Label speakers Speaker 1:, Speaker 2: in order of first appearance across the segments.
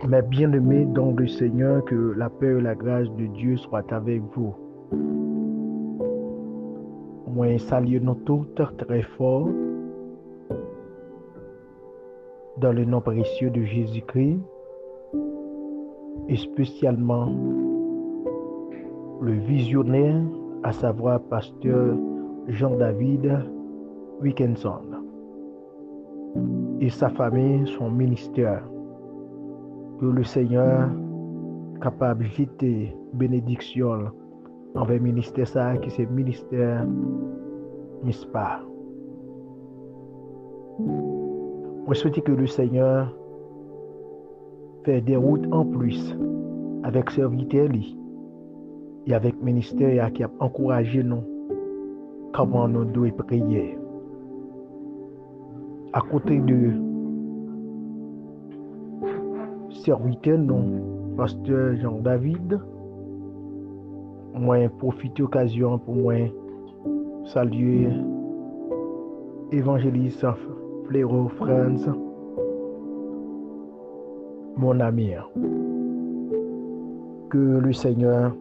Speaker 1: Mes bien-aimés dans le Seigneur, que la paix et la grâce de Dieu soient avec vous. Moi, salue nous toutes très fort dans le nom précieux de Jésus-Christ et spécialement le visionnaire, à savoir pasteur Jean-David Wilkinson et sa famille, son ministère. Que le Seigneur capable de jeter bénédiction envers le ministère ça qui c'est ministère MISPA. Moi souhaite que le Seigneur fait des routes en plus avec serviteur et avec le ministère qui a encouragé nous comment nous devons prier. À côté de serviteur nous, pasteur Jean-David, moi profite occasion pour moi saluer évangéliste Fléau Franz, mon ami. Que le Seigneur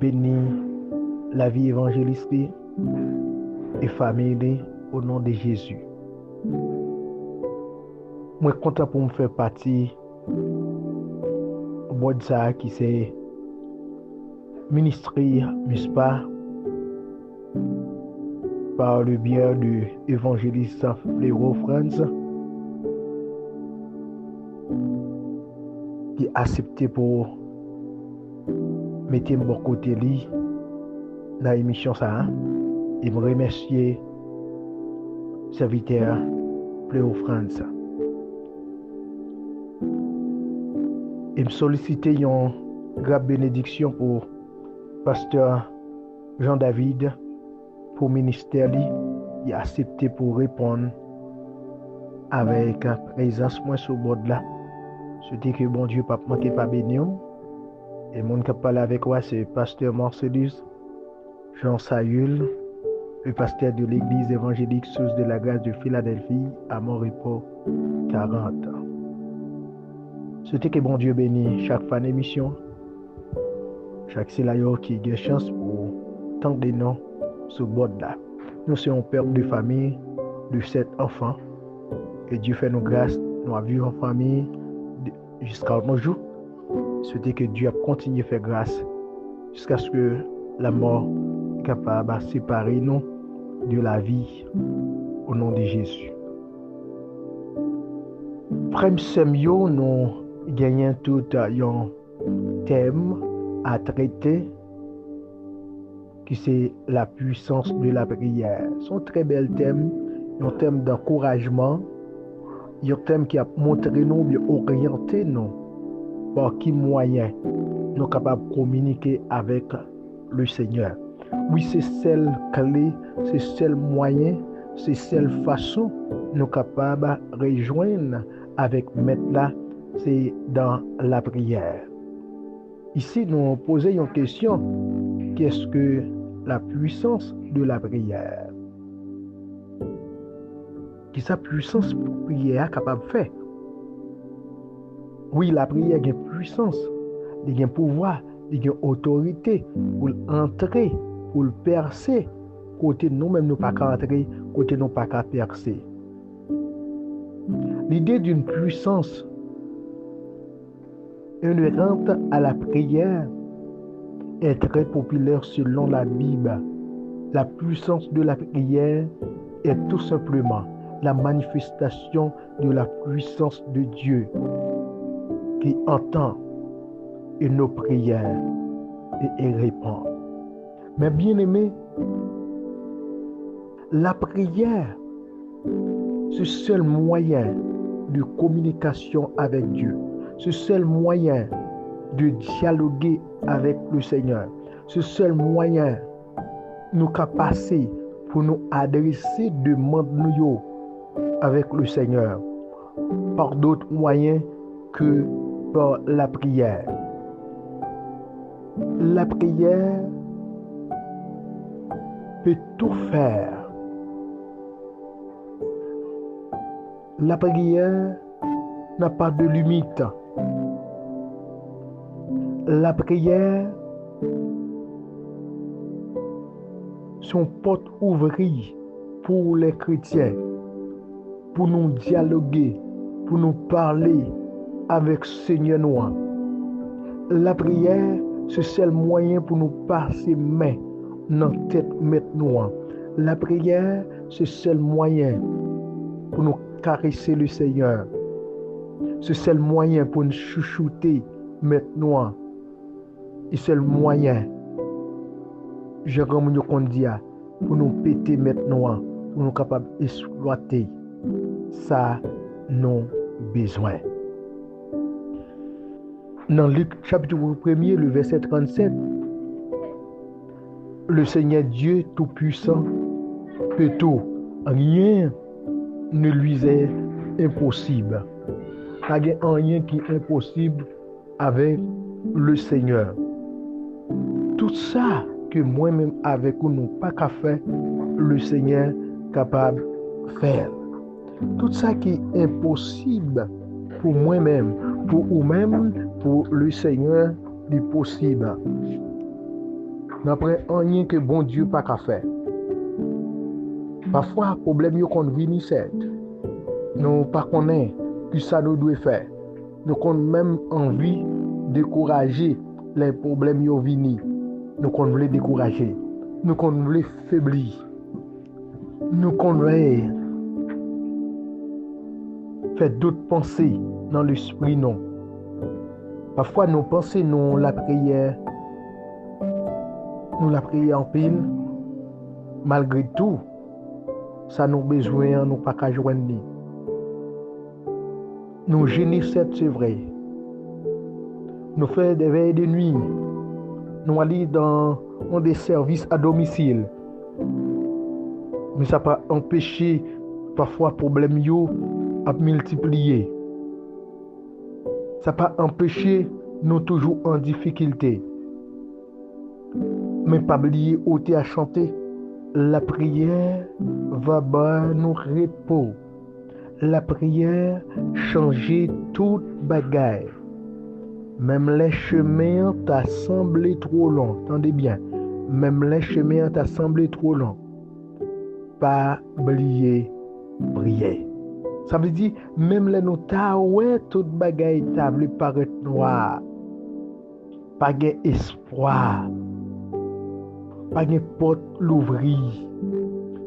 Speaker 1: bénisse la vie évangéliste et famille au nom de Jésus. Moi content pour me faire partie de ça qui c'est ministère MISPA par le biais de l'évangéliste Fléau Franz qui a accepté pour mettre mon côté li dans l'émission ça et me remercier serviteur Fléau Franz et me solliciter une grande bénédiction pour pasteur Jean-David pour ministère il a accepté pour répondre avec présence moi sur bord là. Je dis que bon Dieu pas manquer pas bénir et mon qui parle avec moi c'est pasteur Marcellus Jean Sayul, le pasteur de l'église évangélique Source de la grâce de Philadelphie à Montrepo 40. Je dis que bon Dieu bénit chaque fin d'émission, chaque sélayo qui a chance pour tant de noms sur bord là. Nous sommes père de famille de 7 enfants et Dieu fait nous grâce, nous avons vécu en famille jusqu'à nos jours. Souhaiter que Dieu continue à faire grâce jusqu'à ce que la mort est capable de séparer nous de la vie au nom de Jésus. Frère Semio, nous gagnons tout un thème à traiter qui c'est la puissance de la prière. C'est un très bel thème, un thème d'encouragement, un thème qui a montré nous, bien orienté nous par qui moyen nous sommes capables de communiquer avec le Seigneur. Oui, c'est celle clé, c'est celle moyen, c'est celle façon nous sommes capables de rejoindre avec Maître là, c'est dans la prière. Ici, nous posons une question. Qu'est-ce que la puissance de la prière? Qui sa puissance pour prière capable de faire? Oui, la prière a une puissance, il a un pouvoir, il a une autorité pour entrer, pour percer. Côté nous-mêmes, nous ne pouvons pas entrer, côté nous ne pouvons pas percer. L'idée d'une puissance inhérente à la prière est très populaire selon la Bible. La puissance de la prière est tout simplement la manifestation de la puissance de Dieu qui entend nos prières et répond. Mais bien aimé, la prière, c'est le seul moyen de communication avec Dieu. C'est le seul moyen de dialoguer avec le Seigneur. C'est le seul moyen nous passer pour nous adresser demande nous avec le Seigneur par d'autres moyens que par la prière. La prière peut tout faire. La prière n'a pas de limite. La prière, son porte ouvrie pour les chrétiens, pour nous dialoguer, pour nous parler avec Seigneur nous. La prière, c'est le moyen pour nous passer main dans la tête maintenant. La prière, c'est le moyen pour nous caresser le Seigneur. C'est le moyen pour nous chouchouter maintenant. Et c'est le moyen, je comme nous dit, pour nous péter maintenant, pour nous capables d'exploiter ça, nos besoins. Dans Luc chapitre 1er, le verset 37, le Seigneur Dieu Tout-Puissant peut tout. Rien ne lui est impossible. Il n'y a rien qui est impossible avec le Seigneur. Tout ça que moi-même avec vous nous pas qu'à faire, le Seigneur capable de faire. Tout ça qui est impossible pour moi-même, pour vous-même, pour le Seigneur, est possible. N'après rien que bon Dieu pas qu'à faire. Parfois, le problème qu'on vit, c'est nous pas connaît que ça nous doit faire. Nous avons même envie de décourager les problèmes qui viennent. Nous voulons décourager. Nous voulons faiblir. Nous voulons faire d'autres pensées dans l'esprit, non. Parfois, nos pensées, nous la prière en pile. Malgré tout, ça nous besoin, nous pas qu'à joindre. Nous gêner, c'est vrai. Nous faisons des veilles de nuit. Nous allons dans des services à domicile. Mais ça peut empêcher parfois problème à multiplier. Ça peut empêcher nous toujours en difficulté. Mais pas oublier ôter à chanter. La prière va nous repos. La prière changer toute bagaille. Même les chemins t'a semblé trop long. Entendez bien. Même les chemins t'a semblé trop long. Pas oublier prier. Ça veut dire même les nous t'a ouais toute bagaille t'a voulu paraître noir. Pas d'espoir. Pas de porte l'ouvrir.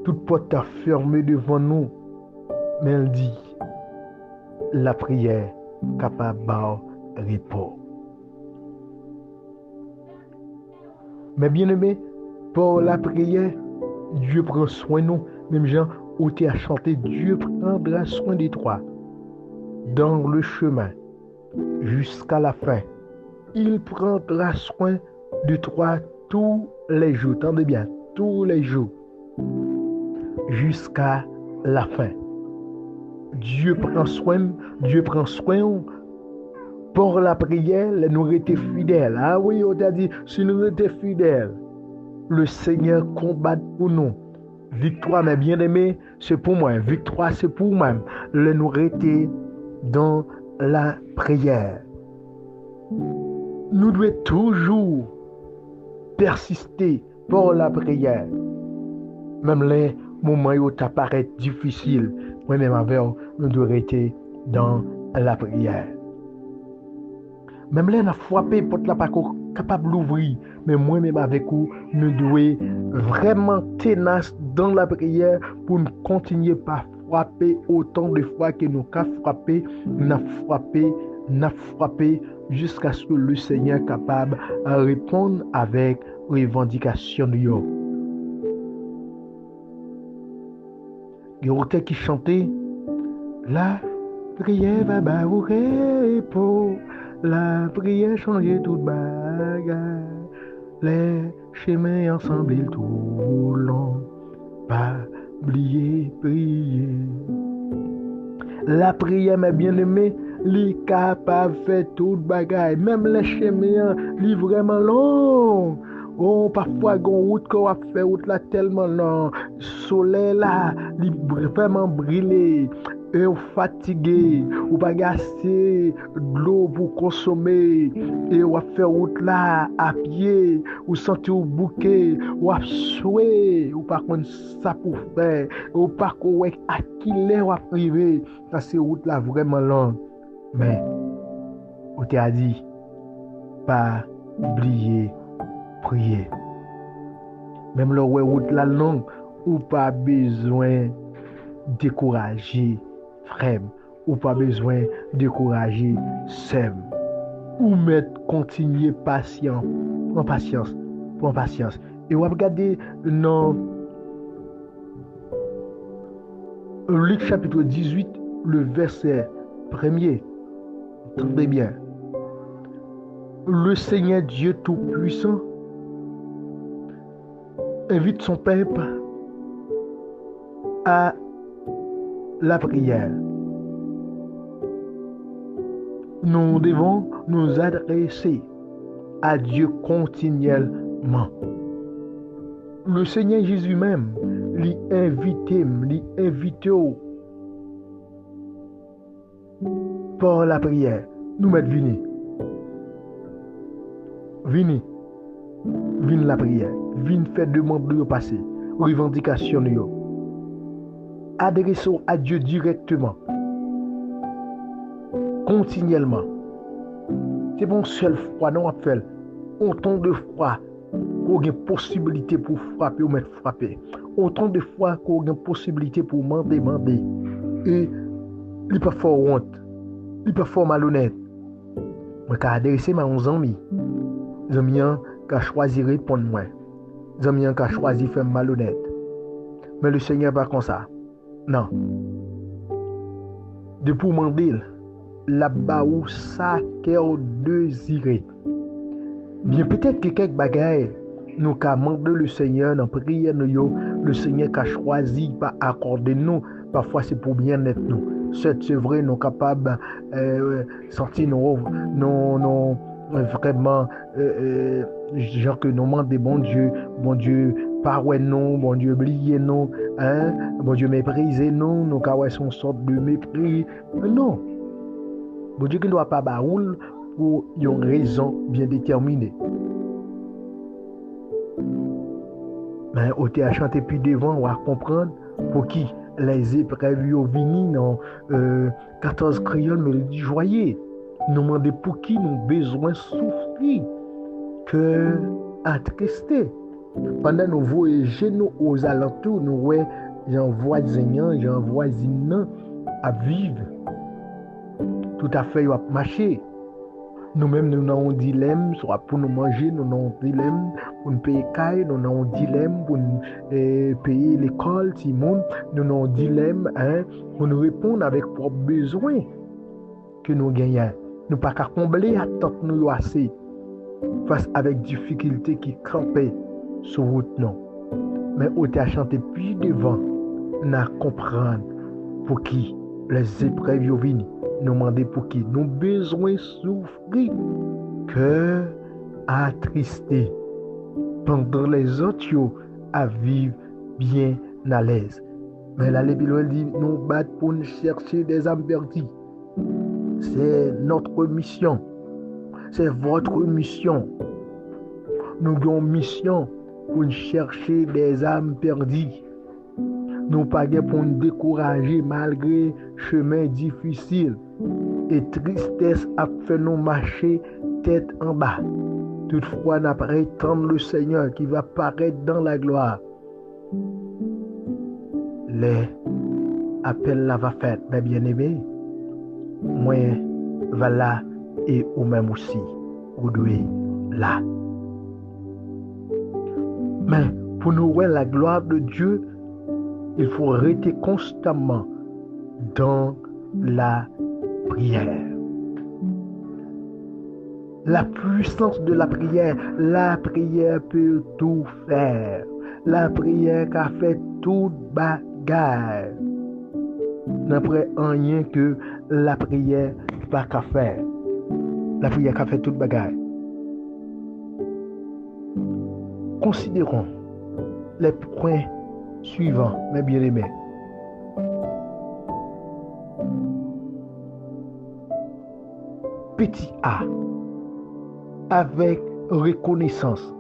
Speaker 1: Toute porte a fermé devant nous. Mais elle dit, la prière capable de repos. Mais bien aimé, pour la prière, Dieu prend soin de nous. Même Jean, où tu as chanté, Dieu prendra soin de toi. Dans le chemin, jusqu'à la fin. Il prendra soin de toi tous les jours. Entendez bien, tous les jours. Jusqu'à la fin. Dieu prend soin pour la prière, nous étions fidèles. Ah oui, on t'a dit, si nous étions fidèles, le Seigneur combat pour nous. Victoire, mes bien-aimés, c'est pour moi. Victoire, c'est pour moi. Nous étions dans la prière. Nous devons toujours persister pour la prière. Même les moments où ça paraît difficile, moi-même avec nous devons rester dans la prière. Même là, on a frappé pour la pas capable d'ouvrir, mais moi-même avec vous, nous devons vraiment tenace dans la prière pour nous continuer par frapper autant de fois que nous avons frappé, jusqu'à ce que le Seigneur soit capable de répondre avec revendication de yo. Il y a autant qui chantait la prière va barouer pour la prière changer toute bagarre. Les chemins ensemble ils tout long. Pas oublier prier. La prière, mes bien-aimés, les capable de faire toute bagarre. Même les chemins, ils vraiment long. Oh, parfois, une route qu'on a fait, route là tellement long. Soleil là, il vraiment brûlé. et ou fatigué, ou pas assez de l'eau pour consommer, et ou a fait route là à pied, ou senti au bouquet, ou a soué, ou par contre ça pour faire, ou pas quoi à qui l'est ou à privé, parce que route là vraiment longue. Mais, on t'a dit, pas oublier, prier. Même le route la longue, ou pas besoin décourager frère, ou pas besoin décourager sœur. Ou mettre continuer patient, prends patience, prends patience. Et on va regarder dans Luc chapitre 18, le verset premier. Très bien. Le Seigneur Dieu Tout-Puissant invite son peuple à la prière. Nous devons nous adresser à Dieu continuellement. Le Seigneur Jésus même l'invite par la prière. Nous mettre vini la prière, vini faire demande de passer, revendication de adressons à Dieu directement, continuellement. C'est bon seule fois non à faire. Autant de fois qu'on a possibilité pour frapper ou mettre frapper. Autant de fois qu'on a possibilité pour demander. Et il pas fort honte, il pas fort malhonnête. Moi qu'à adresser à mes amis qui a choisi répondre moi. Amis qui a choisi faire malhonnête. Mais le Seigneur pas comme ça. Non. De pour demander là-bas où ça cœur désiré. Bien peut-être que quelques bagailles nous qu'a demandé le Seigneur dans prière nous, le Seigneur qu'a choisi pas accorder nous, parfois c'est pour bien-être nous. C'est vrai nous capables sortir non vraiment genre que nous demandons bon Dieu parole nous, bon Dieu oublier nous, hein, bon Dieu mépriser nous, nous qu'a son sorte de mépris. Non. Bon Dieu qui ne doit pas baoul pour une raison bien déterminée. Mais on t'a chanté puis devant, on va comprendre pour qui les épreuves viennent dans 14 crayons mélodie joyeux. Nous demandons pour qui nous besoin souffrir, que attristé. Pendant nous voyageons aux alentours, nous voyons gens voisinants à vivre. Tout à fait, à marcher. Nous-mêmes, nous avons un dilemme, soit pour nous manger, nous avons un dilemme pour nous payer caille, nous avons un dilemme pour nous payer l'école, nous avons un dilemme pour nous répondre avec propres besoins que nous gagnons. Nous pas qu'à combler attente nous assez face avec difficultés qui campaient sur route non. Mais au t'a chanté puis devant, n'a comprendre pour qui les épreuves viennent. Nous demander pour qui nous besoin souffrir que attristé pendant les autres à vivre bien à l'aise. Mais la Bible dit nous battons pour nous chercher des âmes perdues. C'est notre mission. C'est votre mission. Nous avons une mission pour chercher des âmes perdues. Nous pas pour nous décourager malgré chemin difficile et tristesse a fait nous marcher tête en bas. Toutefois, nous attendre le Seigneur qui va paraître dans la gloire. Les appels là va faire, mes bien-aimés. Moi, va là et ou même aussi, vous devez là. Mais pour nous voir la gloire de Dieu, il faut rester constamment dans la prière. La puissance de la prière peut tout faire. La prière qui a fait toute bagarre. N'après rien que la prière pas qu'à faire. La prière qui a fait toute bagarre. Considérons les points suivants, mes bien-aimés. petit A, avec reconnaissance.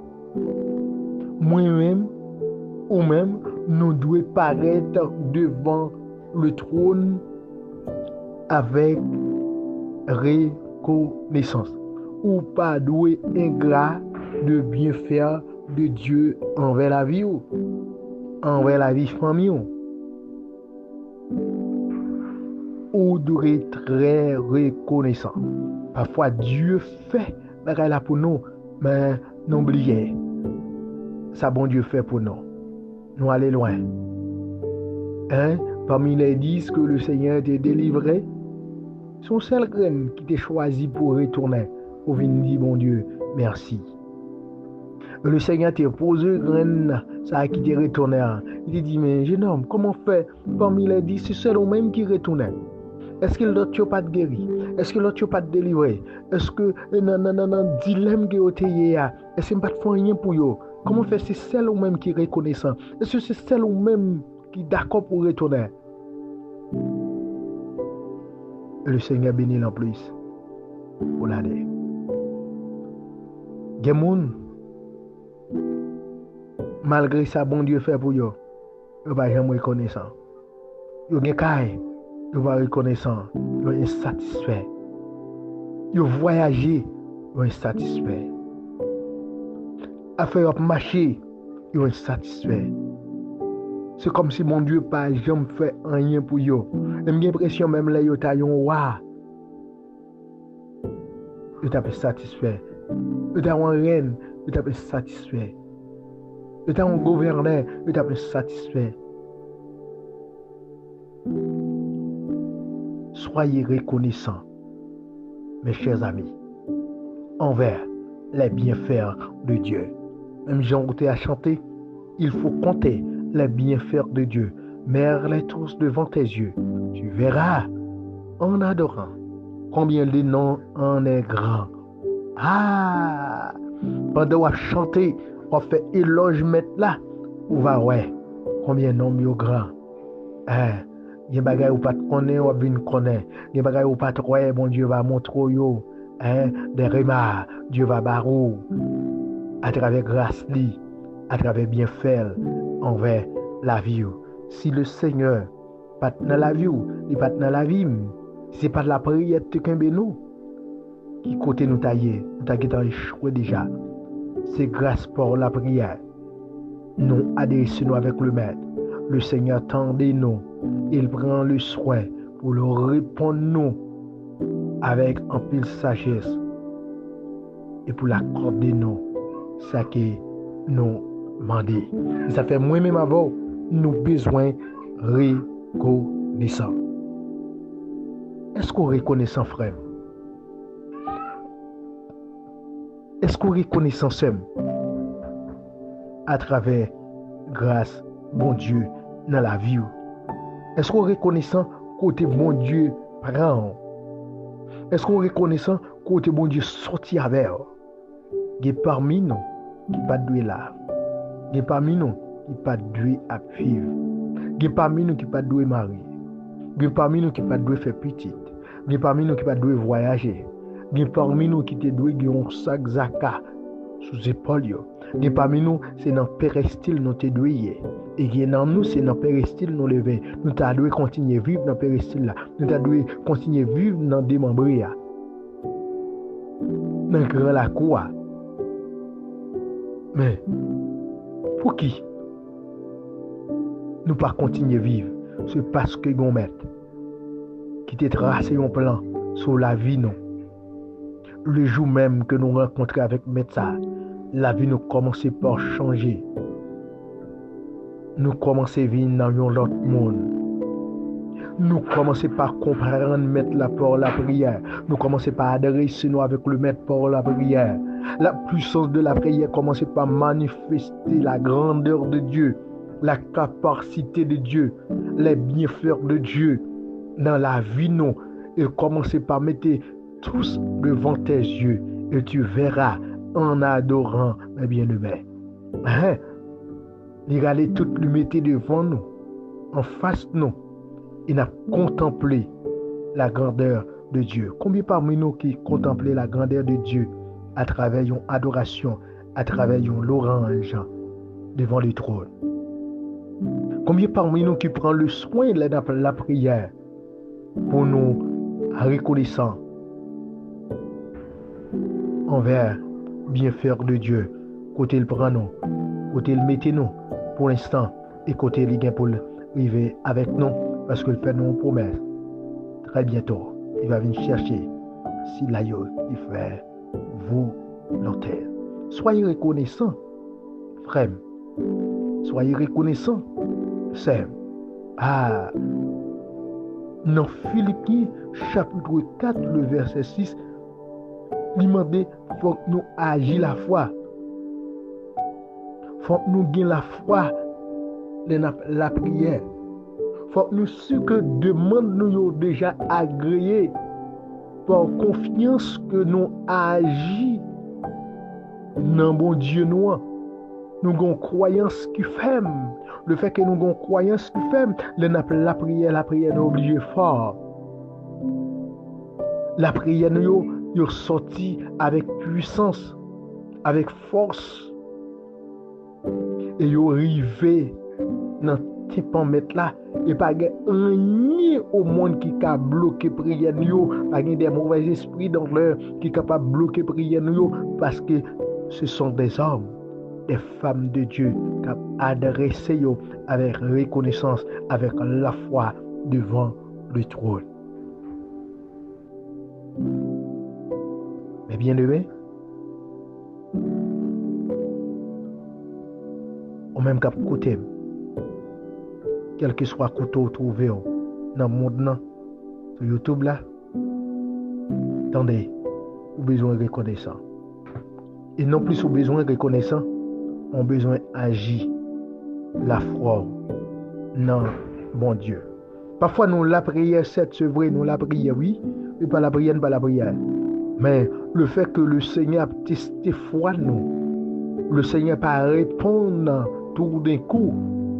Speaker 1: Moi-même, ou même, nous devons paraître devant le trône avec reconnaissance. Ou pas doué ingrat de bien faire de Dieu envers la vie ou envers la vie famille ou doit être très reconnaissant. Parfois Dieu fait là pour nous, mais n'oubliez ça bon Dieu fait pour nous. Nous aller loin. Hein? Parmi les 10 que le Seigneur t'a délivré, son seul graine qui t'a choisi pour retourner, pour venir dire bon Dieu, merci. Le Seigneur t'a posé graine, ça qui t'a retourné. Il t'a dit, mais jeune homme, comment faire parmi les 10, c'est seul ou même qui retournait? Est-ce que l'autre n'a pas de guéri? Est-ce que l'autre n'a pas de délivré? Est-ce que non dilemme que vous avez, est-ce que pas de faire rien pour vous? Comment faire c'est celle ou même qui est reconnaissant? Est-ce que c'est celle ou même qui est d'accord pour retourner? Le Seigneur bénit en plus pour l'année. Des gens, malgré ça, bon Dieu fait pour eux, ils ne vont jamais reconnaissant. Ils ont des cas, ils vont reconnaissant, ils vont insatisfaits. Ils voyager, ils vont insatisfaits. Affaire marcher, ils vont insatisfaits. C'est comme si mon Dieu pas jamais fait rien pour eux. J'ai l'impression même là ils ont wa. Ils sont satisfaits. Ils sont reine, ils sont satisfaits. Ils sont gouverneur, ils sont satisfaits. Soyez reconnaissants, mes chers amis, envers les bienfaits de Dieu. Même Jean Routé a chanté, il faut compter les bienfaits de Dieu. Mets-les tous devant tes yeux. Tu verras en adorant combien le nom en est grand. Ah! Pendant qu'on chanter, on fait éloge mettre là, on va ouais, combien nom est grand. Hein? Il y a des bagages où pas de connaître, ou bien connaître. Il y a des bagages où pas de croire, bon Dieu va montrer yo. Hein? Des remars, Dieu va barrer à travers grâce li, à travers bienfait envers la vie. Si le Seigneur pas dans la vie, il pas dans la vie, c'est pas de la prière de nous qui côté nous tailler, nous tailler échoué déjà. C'est grâce pour la prière. Nous adressons-nous avec le Maître. Le Seigneur tendez nous, il prend le soin pour le répondre nous avec un pile sagesse et pour l'accorder nous ça que nous demandons. Ça fait moi-même avant, nous besoin reconnaissant. Est-ce qu'on reconnaissant, frère? Est-ce qu'on reconnaissant seul à travers grâce, bon Dieu, dans la vie? Est-ce qu'on reconnaissant côté bon Dieu prend? Est-ce qu'on reconnaissant côté bon Dieu sorti avec? Il y a parmi nous qui pas doué là. Il y a parmi nous qui pas doué à vivre. Il y a parmi nous qui pas doué marier. Il y a parmi nous qui pas doué faire petite. Il y a parmi nous qui pas doué voyager. Il y a parmi nous qui te doué un sac zaka sous épaule. Il y a parmi nous c'est dans péristyle nous te doué. Et il y a dans nous c'est dans péristyle nous lever. Nous t'a doué continuer vivre dans péristyle là. Nous t'a doué continuer vivre dans démembrer. Dans grand la cour. Mais pour qui nous pas continuer vivre? C'est parce que nous maître qui t'a tracé un plan sur la vie nous. Le jour même que nous rencontrons avec médecin, la vie nous commence par changer. Nous commençons à vivre dans un autre monde. Nous commençons par comprendre mettre la par la prière. Nous commençons par adresser nous avec le maître par la prière. La puissance de la prière commence par manifester la grandeur de Dieu, la capacité de Dieu, les bienfaits de Dieu dans la vie nous. Et commence par mettre tous devant tes yeux et tu verras en adorant mes bien-aimés. Hein? Il allait tout le mettre devant nous, en face nous, et n'a contemplé la grandeur de Dieu? Combien parmi nous qui contemplent la grandeur de Dieu à travers une adoration, à travers une louange devant le trône? Combien parmi nous qui prend le soin de la prière pour nous reconnaissants envers bienfait de Dieu, côté il prend nous, côté il mette nous pour l'instant, et côté il vient pour arriver avec nous, parce qu'il fait nous une promesse. Très bientôt, il va venir chercher si l'aïeul il fait volontaire. Soyez reconnaissants, frère. Soyez reconnaissants, sœur. Dans Philippiens chapitre 4, le verset 6, il demande faut que nous agissions la foi. Faut que nous gagnions la foi dans la prière. Faut que nous sûr que demande nous déjà agréé par confiance que nous agissons dans bon Dieu nous. Nous avons croyance qui fait. Le fait que nous avons croyance qui fait, la prière nous oblige fort. La prière nous est sortie avec puissance, avec force. Et nous arrivé dans ce temps là. Et pas rien au monde qui a bloqué la prière, pas des mauvais esprits dans leur qui est capable de bloquer la prière, parce que ce sont des hommes, des femmes de Dieu qui ont adressé avec reconnaissance, avec la foi devant le trône. Mais bien aimé, au même cap côté, quel que soit le couteau trouvé dans le monde, sur YouTube là, attendez, vous avez besoin de reconnaissance. Et non plus vous avez besoin de reconnaissance, on a besoin d'agir la foi non bon Dieu. Parfois nous la prière, c'est vrai, nous la prière, oui, mais pas la prière, pas la prière. Mais le fait que le Seigneur a testé foi nous, le Seigneur pas répondre tout d'un coup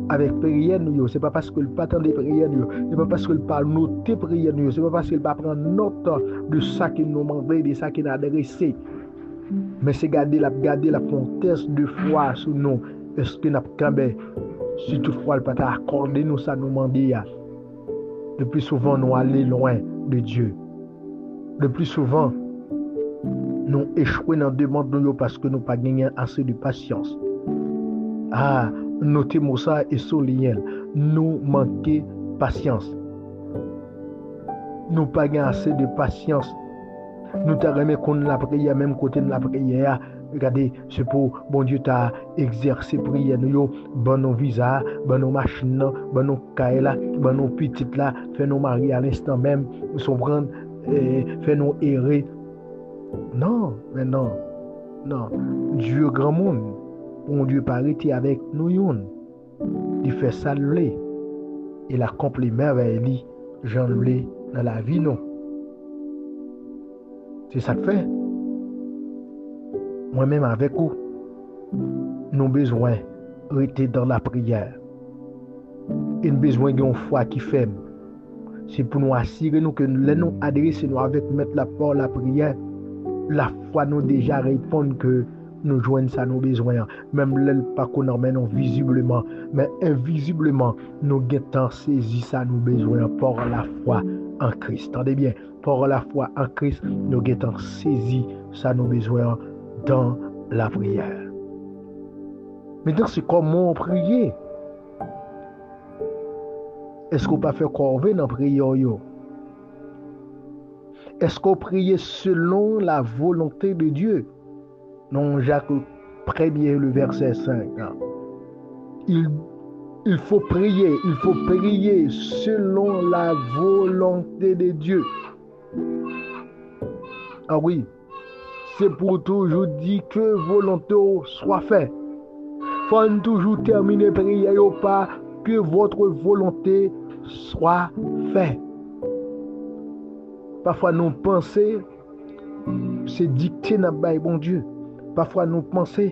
Speaker 1: avec prière nous, c'est pas parce qu'il pas attendre prière nous, c'est pas parce qu'il pas noter prière nous, c'est pas parce qu'il pas prendre note de ça qu'il nous demandait, de ça qu'il a adressé. Mais c'est garder la conteste de foi sur nous. Est-ce que n'a pas si toutefois il pas accordé nous ça nous demander. Le plus souvent nous aller loin de Dieu. Le plus souvent nous échouons dans demande de parce que nous pas gagné assez de patience. Notez-moi ça et soulignez. Nous manquons patience. Nous pas gagné assez de patience. Nous t'avons qu'on la prière, même côté de la prière. Regardez, c'est pour bon Dieu t'a exercé prière nous, bon nos visas, bon nos machines, bon nos cailles là, bon nos petites là, fait nos maris à l'instant même, nous sommes prendre, fait nous errer. Non, mais non. Dieu grand monde, bon Dieu pas arrêté avec nous, il fait ça et il accomplit merveille, j'en l'ai dans la vie non. C'est ça que fait. Moi-même avec vous, nous avons besoin de rester dans la prière. Et nous avons besoin d'une foi qui fait. C'est pour nous assurer que nous adresser nous avec mettre la porte la prière. La foi nous déjà répond que nous joignons ça nos besoins. Même le pas qu'on emmène visiblement, mais invisiblement, nous avons saisi ça nos besoins par la foi en Christ. Tendez bien, par la foi en Christ, nous avons saisi ça nos besoins dans la prière. Maintenant, c'est comment prier. Est-ce qu'on peut faire corvée dans la prière? Est-ce qu'on prie selon la volonté de Dieu? Non, Jacques 1er, le verset 5. Il faut prier selon la volonté de Dieu. Ah oui, c'est pour toujours dire que volonté soit faite. Il faut toujours terminer la prière pas que votre volonté soit faite. Parfois nous pensons, c'est dicté dans le bon Dieu. Parfois nous pensons,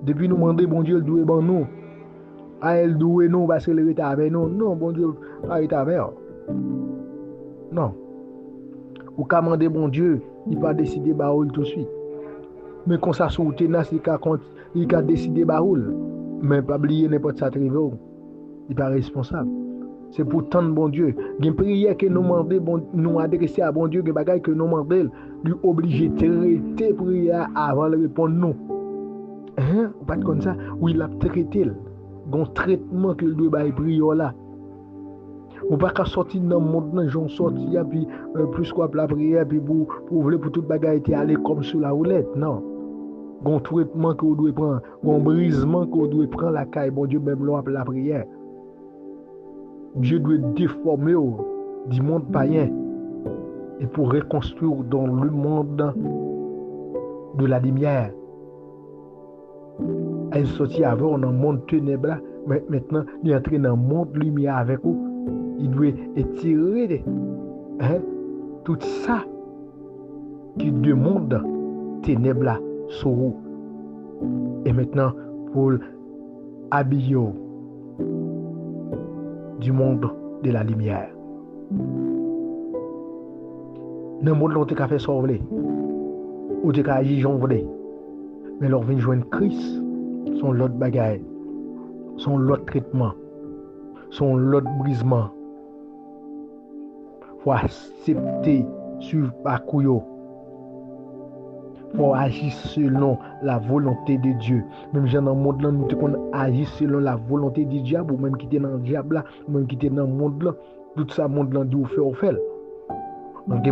Speaker 1: depuis nous demander bon Dieu, il doit bon nous. Elle doit nous parce qu'il est avec nous. Non, bon Dieu, pas avec nous. Non. Ou ka demander bon Dieu, il pas décider baoul tout de suite. Mais quand ça sous tenace, il a décidé baoul. Mais pas oublier n'importe ça arrivé. Il pas responsable. C'est pour tant de bon Dieu. Il y a une prière que nous demandons, bon, nous adresser à bon Dieu, des bagailles que nous demandons, lui obliger de traiter prière avant de répondre non. Hein? Ou pas comme ça, ou il a traité. Un traitement que lui doit prière là. Ou pas qu'à sortir dans le monde, dans j'en sorti, puis plus quoi la prière, puis pour toute bagaille était aller comme sur la roulette. Non. Un traitement que vous devez prendre, un brisement que vous devez prendre la caille, bon Dieu, même là, la prière. Dieu doit déformer du monde païen et pour reconstruire dans le monde de la lumière. Elle sortit avant dans le monde ténèbres, mais maintenant il est entré dans le monde lumière avec vous. Il doit étirer tout ça qui demande ténèbres sur vous. Et maintenant pour habiller du monde de la lumière. Dans le monde où tu as fait sauver, où tu as agi, j'en voulais. Mais leur vient joindre Christ, son lot de bagaille, son lot de traitement, son lot de brisement. Il faut accepter, suivre parcours. Il faut agir selon la volonté de Dieu. Même dans le monde là, nous devons agir selon la volonté du diable, ou même qui est dans le diable là, ou même qui est dans le monde là. Tout ça, monde là, dit ou fait. Donc,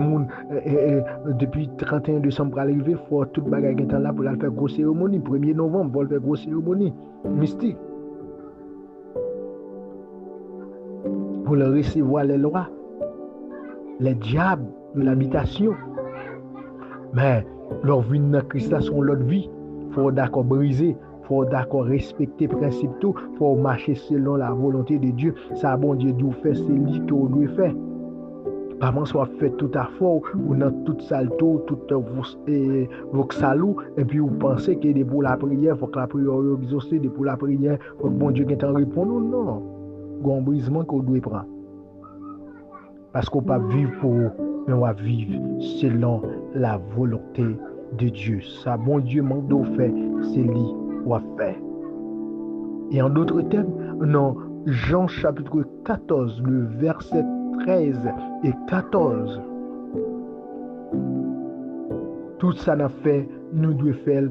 Speaker 1: depuis 31 décembre pour arriver, il faut tout le bagage qui est là pour faire grosse cérémonie. 1er novembre, pour faire grosse cérémonie mystique. Pour le recevoir les lois, les diables de l'habitation. Mais leur vie dans Christ, sont leur vie. Il faut d'accord briser, il faut d'accord respecter le principe tout, il faut marcher selon la volonté de Dieu. Ça, bon Dieu, nous fait, c'est lui que vous devez faire. Pas soit fait tout à fort, ou dans tout salto, tout vos salou, et puis vous pensez que pour la prière, il faut que la prière soit exaucée, pour la prière, il faut que bon Dieu ait répondu. Non, il y a un brisement qu'on doit prendre. Parce qu'on ne peut pas vivre pour vous, mais on va vivre selon la volonté de Dieu. Ça, bon Dieu manque de faire, c'est lui qui va faire. Et en d'autres termes, dans Jean chapitre 14, le verset 13 et 14, tout ça n'a fait, nous devons faire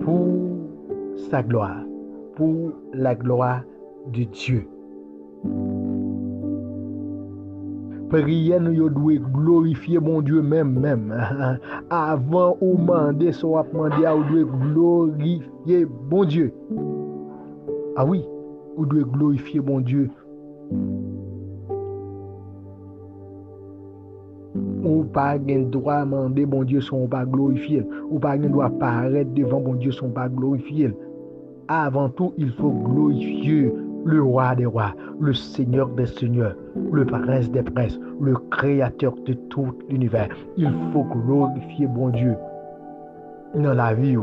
Speaker 1: pour sa gloire, pour la gloire de Dieu. Prière, nous devons glorifier mon Dieu même. Avant ou demander, soit demander, nous devons glorifier bon Dieu. Ah oui, nous devons glorifier mon Dieu. Ou pas de droit à demander bon Dieu sont pas glorifiés. Ou pas de droit à paraître devant bon Dieu sont pas glorifiés. Avant tout, il faut glorifier le roi des rois, le seigneur des seigneurs, le prince des princes, le créateur de tout l'univers. Il faut glorifier bon Dieu dans la vie.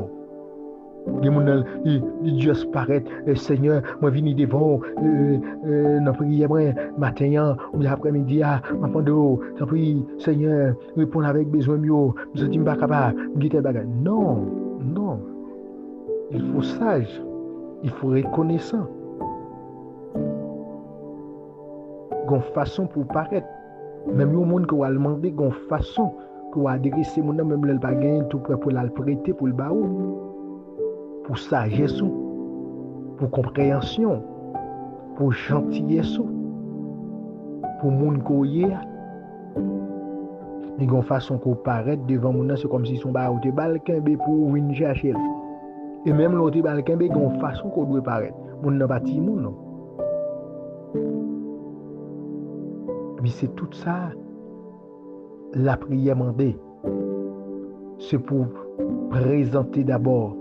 Speaker 1: Dieu se paraît, Seigneur, moi vini devant dans prière matin ou après-midi, je prie, Seigneur, réponds avec besoin mieux, je ne suis pas capable, non, il faut sage, il faut reconnaissant. Une façon pour paraître, même au monde que va demander, une façon que va adresser mon même le bagage tout prêt pour la prêter pour le baou. Pour sagesse, pour compréhension, pour gentillesse, pour moun koye. Il y a une façon qu'on paraît devant moun, c'est comme si son ba ou te balkembe pour venir chercher. Et même l'autre balkembe, il y a une façon qu'on doit paraître. Moun n'a pas ti moun non. Mais c'est tout ça la prière mandée. C'est pour présenter d'abord,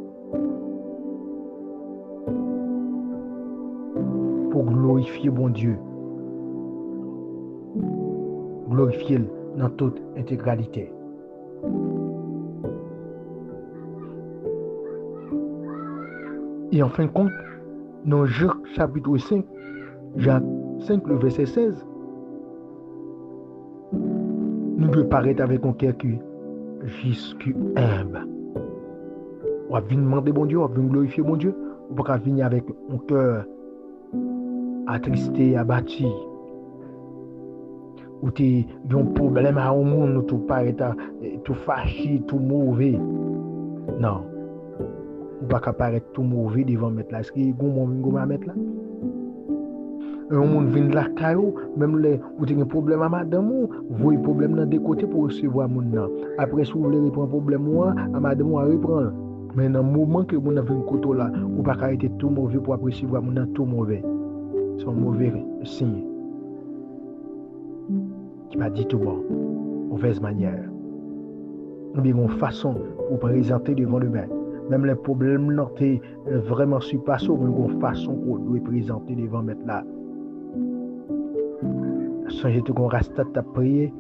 Speaker 1: pour glorifier bon Dieu, glorifier dans toute intégralité. Et en fin de compte, dans Jacques chapitre 5, Jacques 5, le verset 16, nous doit paraître avec un cœur qui jusqu'à humble. On va venir demander bon Dieu, on va venir glorifier bon Dieu. On va pas venir avec un cœur attristé, abattu. Ou tu as un problème à un monde, ou tu paraître tout fâché, tout mauvais. Non. On va pas paraître tout mauvais devant mettre là. Est-ce qu'il y a un monde à mettre là? Un monde vient de la caillou, même les ou tu as un problème à madame, vous voyez problème dans des côtés pour recevoir mon nom. Après, si vous voulez reprendre problème moi, à madame on reprendre. Mais dans le moment que vous avez un côté là, vous pas arrêter tout mauvais pour après recevoir mon nom tout mauvais. C'est un mauvais signe. Qui m'a dit tout bon, mauvaise manière. Ou bien une façon pour présenter devant le maître. Même les problèmes n'ont vraiment surpassés, mais une façon pour doit présenter devant le maître là. Songez tout qu'on reste à prier.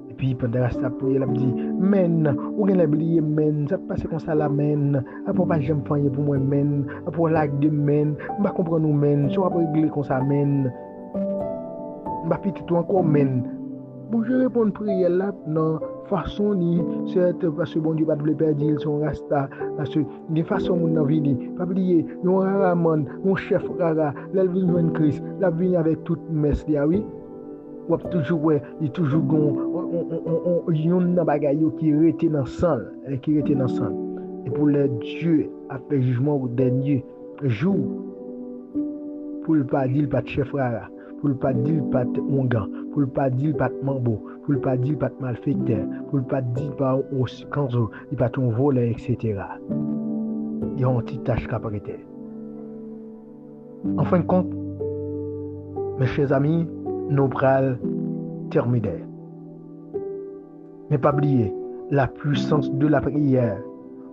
Speaker 1: Et puis pendant reste à prier, il me dit, men, ou bien oublié men, ça passe comme ça la men, après pas j'aime faire pour moi men, après la de men, on va comprendre nous men, si on va régler comme ça men, on va petit tout encore men. Bon, je réponds prière là, non, façon ni, c'est parce que bon Dieu pas de perdre, ils sont rasta, parce que de façon mon envie ni, pas oublier, nous rara man, mon chef rara, là vient joindre Christ, là vient avec toute messe là oui. Ou toujours ouais, il toujours on yon bagaille qui rete dans sang, qui rete dans sang. Et pour le Dieu a fait jugement au dernier jour. Pour le pas dire pas de chef rara, pour le pas dire pas de ongan, pour le pas dire pas de mambo, pour le pas dire pas de malfaiteur, pour le pas dire pas aussi quand il pas ton voleur etc. Il y a une petite tâche qui apparaît. En fin de compte, mes chers amis, nous pral terminer. Mais pas oublier, la puissance de la prière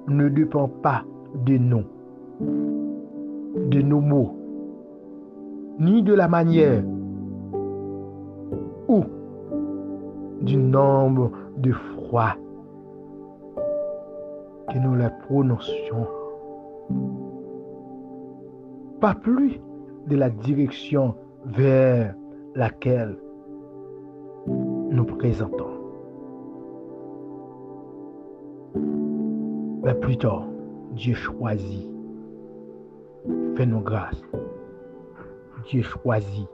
Speaker 1: ne dépend pas de nous, de nos mots, ni de la manière ou du nombre de fois que nous la prononcions. Pas plus de la direction vers laquelle nous présentons. Mais plus tard, Dieu choisit. Fais-nous grâce. Dieu choisit.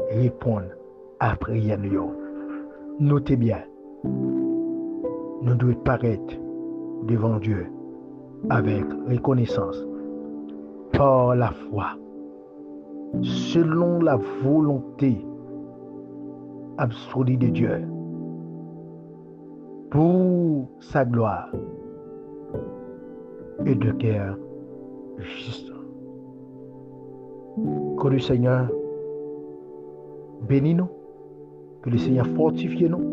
Speaker 1: Répondre à la prière. Notez bien. Nous devons paraître devant Dieu avec reconnaissance par la foi, selon la volonté absolue de Dieu, pour sa gloire et de cœur juste. Que le Seigneur bénisse nous, que le Seigneur fortifie nous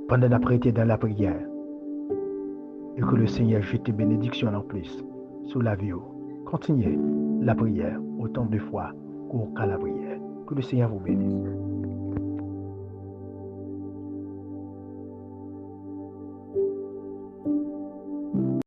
Speaker 1: pendant la prêté dans la prière et que le Seigneur jette bénédiction en plus sur la vie. Continuez la prière autant de fois qu'au cas la prière. Que le Seigneur vous bénisse.